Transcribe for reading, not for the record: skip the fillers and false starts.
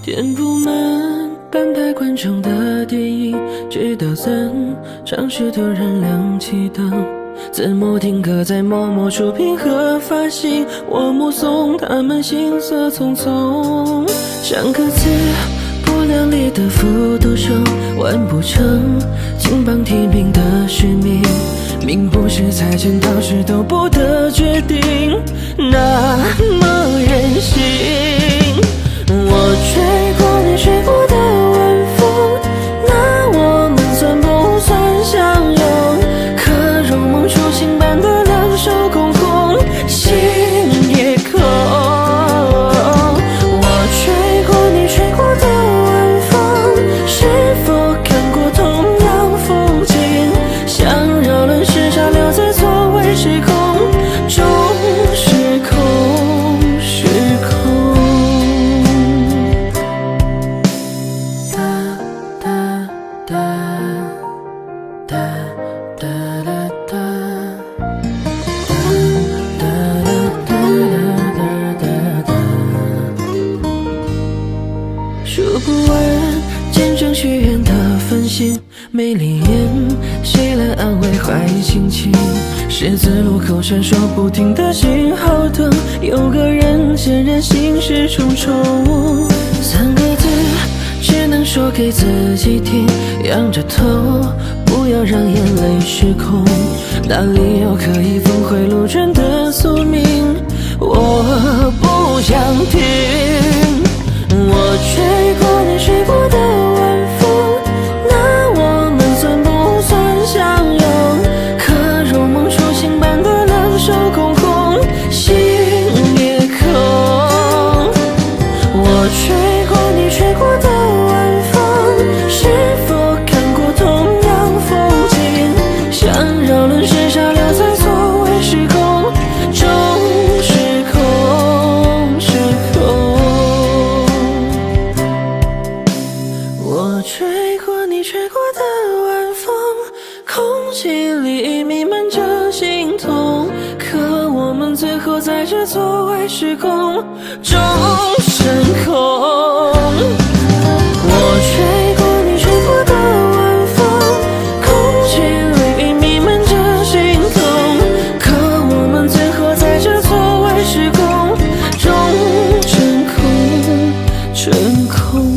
填不满半排观众的电影，直到散场时突然亮起灯，字幕定格在某某出品和发行，我目送他们行色匆匆，像个字不量力的复读生，完不成金榜题名的使命，命不是财神到时都不得决定，那么任性。我吹过你吹过的晚风，那我们算不算相拥？可如梦初醒般的两手空空，心也空。我吹过你吹过的晚风，是否看过同样风景？想绕轮时差留在错位时空中，时空时空。数不完见证许愿的繁星，没灵验，谁来安慰坏心情？十字路口闪烁不停的信号灯，有个人显然心事重重。三个字只能说给自己听，仰着头，不要让眼泪失控。哪里有可以峰回路转的宿命？我不想听。我吹过你吹过的晚风，那我们算不算相拥？可如梦初醒般的两手空空，心也空。我吹过你吹过的晚风，是否看过同样风景？想绕轮时差留在错位时空中，时空时空。我吹过你吹过的晚风，空气里弥漫着心痛，可我们最后在这错位时空中升空。我吹过你吹过的晚风，空气里弥漫着心痛，可我们最后在这错位时空中升空升空。